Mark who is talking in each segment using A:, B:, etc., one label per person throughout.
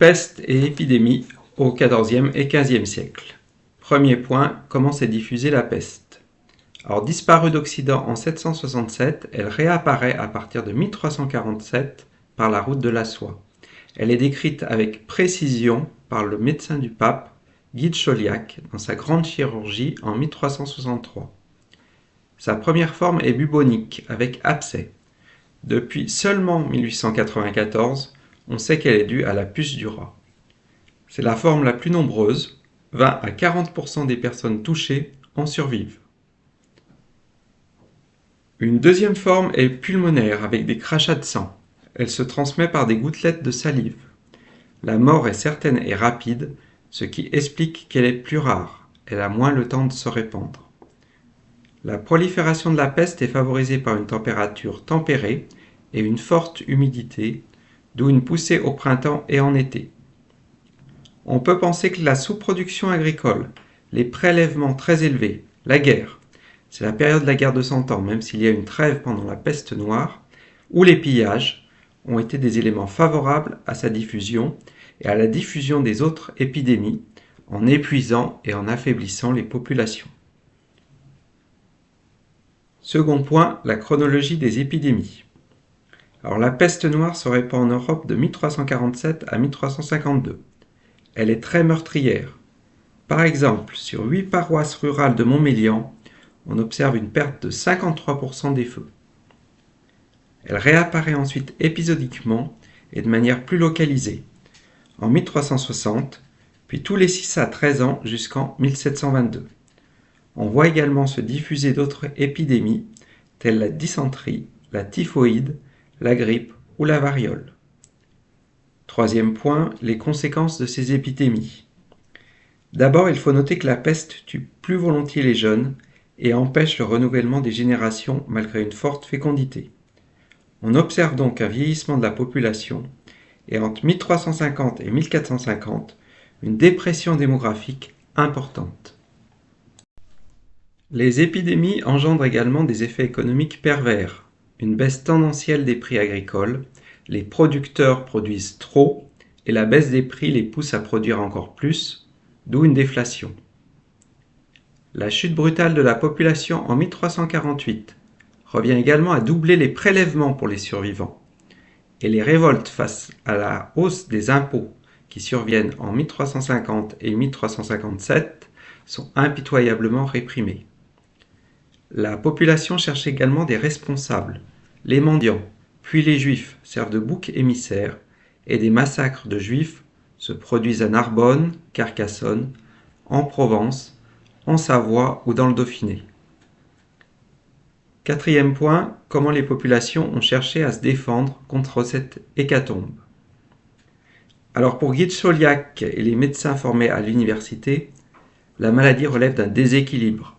A: Peste et épidémie au XIVe et XVe siècle. Premier point, comment s'est diffusée la peste? Alors, disparue d'Occident en 767, elle réapparaît à partir de 1347 par la route de la soie. Elle est décrite avec précision par le médecin du pape, Guy de Chauliac, dans sa grande chirurgie en 1363. Sa première forme est bubonique, avec abcès. Depuis seulement 1894, on sait qu'elle est due à la puce du rat. C'est la forme la plus nombreuse, 20 à 40% des personnes touchées en survivent. Une deuxième forme est pulmonaire avec des crachats de sang. Elle se transmet par des gouttelettes de salive. La mort est certaine et rapide, ce qui explique qu'elle est plus rare. Elle a moins le temps de se répandre. La prolifération de la peste est favorisée par une température tempérée et une forte humidité, d'où une poussée au printemps et en été. On peut penser que la sous-production agricole, les prélèvements très élevés, la guerre, c'est la période de la guerre de 100 ans, même s'il y a une trêve pendant la peste noire, ou les pillages, ont été des éléments favorables à sa diffusion et à la diffusion des autres épidémies, en épuisant et en affaiblissant les populations. Second point, la chronologie des épidémies. Alors, la peste noire se répand en Europe de 1347 à 1352. Elle est très meurtrière. Par exemple, sur 8 paroisses rurales de Montmélian, on observe une perte de 53% des feux. Elle réapparaît ensuite épisodiquement et de manière plus localisée, en 1360, puis tous les 6 à 13 ans jusqu'en 1722. On voit également se diffuser d'autres épidémies, telles la dysenterie, la typhoïde, la grippe ou la variole. Troisième point, les conséquences de ces épidémies. D'abord, il faut noter que la peste tue plus volontiers les jeunes et empêche le renouvellement des générations malgré une forte fécondité. On observe donc un vieillissement de la population et entre 1350 et 1450, une dépression démographique importante. Les épidémies engendrent également des effets économiques pervers, une baisse tendancielle des prix agricoles, les producteurs produisent trop et la baisse des prix les pousse à produire encore plus, d'où une déflation. La chute brutale de la population en 1348 revient également à doubler les prélèvements pour les survivants, et les révoltes face à la hausse des impôts qui surviennent en 1350 et 1357 sont impitoyablement réprimées. La population cherche également des responsables. Les mendiants, puis les juifs servent de boucs émissaires, et des massacres de juifs se produisent à Narbonne, Carcassonne, en Provence, en Savoie ou dans le Dauphiné. Quatrième point, comment les populations ont cherché à se défendre contre cette hécatombe. Alors pour Guy de Chauliac et les médecins formés à l'université, la maladie relève d'un déséquilibre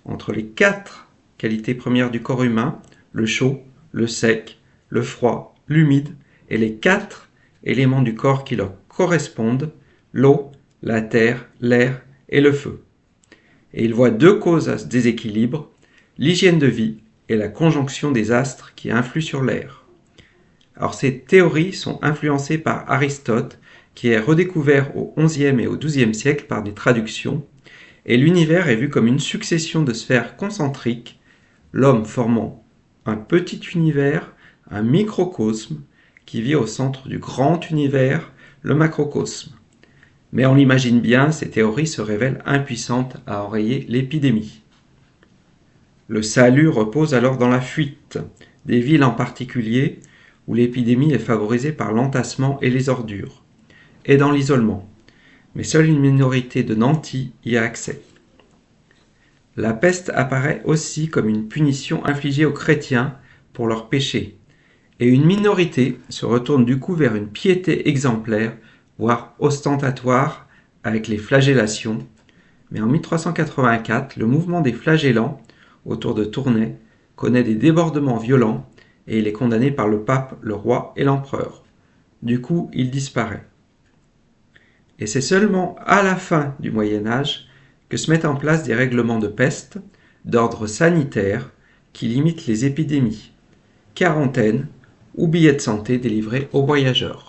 A: entre les 4 qualités premières du corps humain, le chaud, le sec, le froid, l'humide, et les 4 éléments du corps qui leur correspondent, l'eau, la terre, l'air et le feu. Et il voit 2 causes à ce déséquilibre, l'hygiène de vie et la conjonction des astres qui influent sur l'air. Alors ces théories sont influencées par Aristote, qui est redécouvert au XIe et au XIIe siècle par des traductions, et l'univers est vu comme une succession de sphères concentriques, l'homme formant un petit univers, un microcosme, qui vit au centre du grand univers, le macrocosme. Mais on l'imagine bien, ces théories se révèlent impuissantes à enrayer l'épidémie. Le salut repose alors dans la fuite, des villes en particulier, où l'épidémie est favorisée par l'entassement et les ordures, et dans l'isolement, mais seule une minorité de nantis y a accès. La peste apparaît aussi comme une punition infligée aux chrétiens pour leurs péchés, et une minorité se retourne du coup vers une piété exemplaire, voire ostentatoire, avec les flagellations, mais en 1384, le mouvement des flagellants, autour de Tournai, connaît des débordements violents et il est condamné par le pape, le roi et l'empereur. Du coup, il disparaît. Et c'est seulement à la fin du Moyen-Âge que se mettent en place des règlements de peste, d'ordre sanitaire, qui limitent les épidémies, quarantaine ou billets de santé délivrés aux voyageurs.